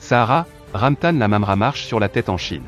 Sahara, Ramtan Lamamra marche sur la tête en Chine.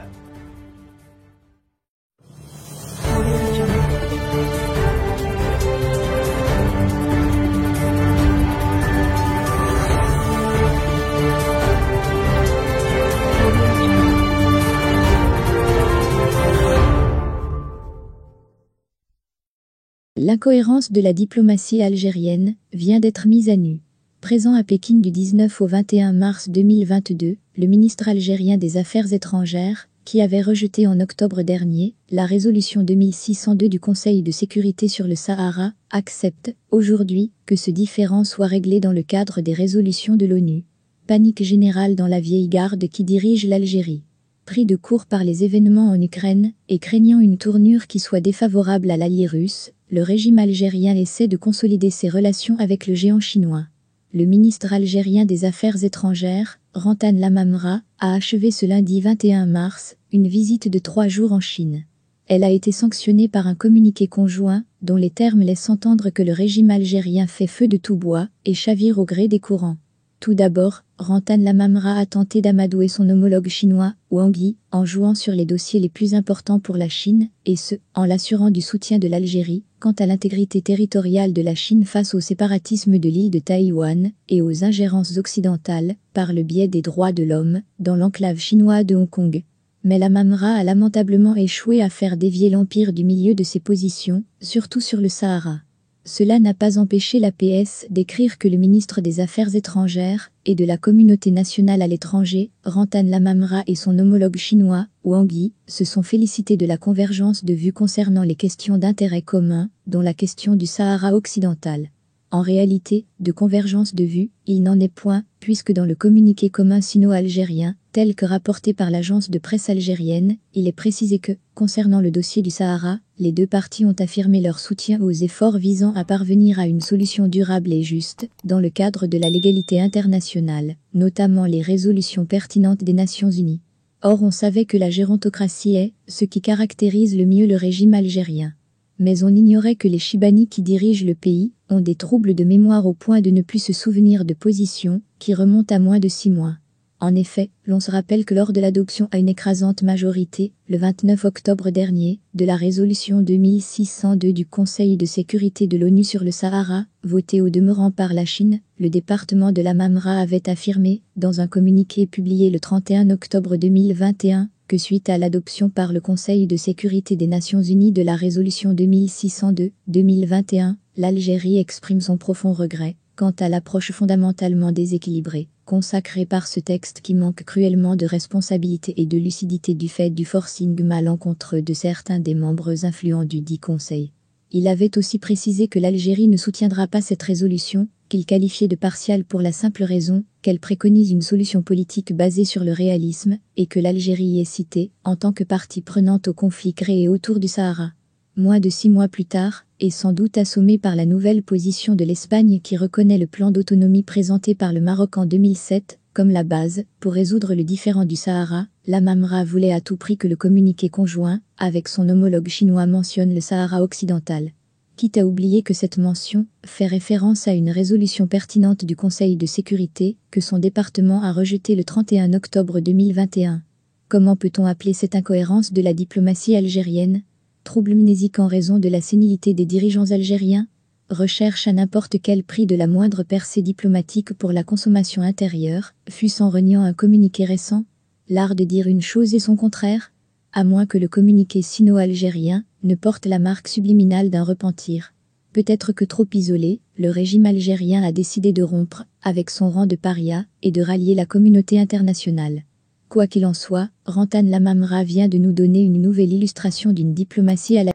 L'incohérence de la diplomatie algérienne vient d'être mise à nu. Présent à Pékin du 19 au 21 mars 2022, le ministre algérien des Affaires étrangères, qui avait rejeté en octobre dernier la résolution 2602 du Conseil de sécurité sur le Sahara, accepte aujourd'hui que ce différend soit réglé dans le cadre des résolutions de l'ONU. Panique générale dans la vieille garde qui dirige l'Algérie. Pris de court par les événements en Ukraine et craignant une tournure qui soit défavorable à l'allié russe, le régime algérien essaie de consolider ses relations avec le géant chinois. Le ministre algérien des Affaires étrangères, Ramtan Lamamra, a achevé ce lundi 21 mars une visite de 3 jours en Chine. Elle a été sanctionnée par un communiqué conjoint dont les termes laissent entendre que le régime algérien fait feu de tout bois et chavire au gré des courants. Tout d'abord, Ramtan Lamamra a tenté d'amadouer son homologue chinois, Wang Yi, en jouant sur les dossiers les plus importants pour la Chine, et ce, en l'assurant du soutien de l'Algérie, quant à l'intégrité territoriale de la Chine face au séparatisme de l'île de Taïwan, et aux ingérences occidentales, par le biais des droits de l'homme, dans l'enclave chinoise de Hong Kong. Mais Lamamra a lamentablement échoué à faire dévier l'Empire du milieu de ses positions, surtout sur le Sahara. Cela n'a pas empêché l'APS d'écrire que le ministre des Affaires étrangères et de la communauté nationale à l'étranger, Ramtan Lamamra et son homologue chinois, Wang Yi, se sont félicités de la convergence de vues concernant les questions d'intérêt commun, dont la question du Sahara occidental. En réalité, de convergence de vues, il n'en est point, puisque dans le communiqué commun sino-algérien, tel que rapporté par l'agence de presse algérienne, il est précisé que, concernant le dossier du Sahara, les deux parties ont affirmé leur soutien aux efforts visant à parvenir à une solution durable et juste, dans le cadre de la légalité internationale, notamment les résolutions pertinentes des Nations Unies. Or on savait que la gérontocratie est ce qui caractérise le mieux le régime algérien. Mais on ignorait que les Chibani qui dirigent le pays ont des troubles de mémoire au point de ne plus se souvenir de positions qui remontent à moins de 6 mois. En effet, l'on se rappelle que lors de l'adoption à une écrasante majorité, le 29 octobre dernier, de la résolution 2602 du Conseil de sécurité de l'ONU sur le Sahara, votée au demeurant par la Chine, le département de Lamamra avait affirmé, dans un communiqué publié le 31 octobre 2021, que suite à l'adoption par le Conseil de sécurité des Nations Unies de la résolution 2602-2021, l'Algérie exprime son profond regret quant à l'approche fondamentalement déséquilibrée, consacrée par ce texte qui manque cruellement de responsabilité et de lucidité du fait du forcing à l'encontre de certains des membres influents du dit Conseil. Il avait aussi précisé que l'Algérie ne soutiendra pas cette résolution, qu'il qualifiait de partiale pour la simple raison qu'elle préconise une solution politique basée sur le réalisme, et que l'Algérie y est citée en tant que partie prenante au conflit créé autour du Sahara. Moins de 6 mois plus tard, et sans doute assommé par la nouvelle position de l'Espagne qui reconnaît le plan d'autonomie présenté par le Maroc en 2007 comme la base pour résoudre le différend du Sahara, Lamamra voulait à tout prix que le communiqué conjoint avec son homologue chinois mentionne le Sahara occidental. Quitte à oublier que cette mention fait référence à une résolution pertinente du Conseil de sécurité que son département a rejetée le 31 octobre 2021. Comment peut-on appeler cette incohérence de la diplomatie algérienne ? Trouble mnésique en raison de la sénilité des dirigeants algériens, recherche à n'importe quel prix de la moindre percée diplomatique pour la consommation intérieure, fût-ce en reniant un communiqué récent, l'art de dire une chose et son contraire, à moins que le communiqué sino-algérien ne porte la marque subliminale d'un repentir. Peut-être que trop isolé, le régime algérien a décidé de rompre avec son rang de paria et de rallier la communauté internationale. Quoi qu'il en soit, Ramtan Lamamra vient de nous donner une nouvelle illustration d'une diplomatie à la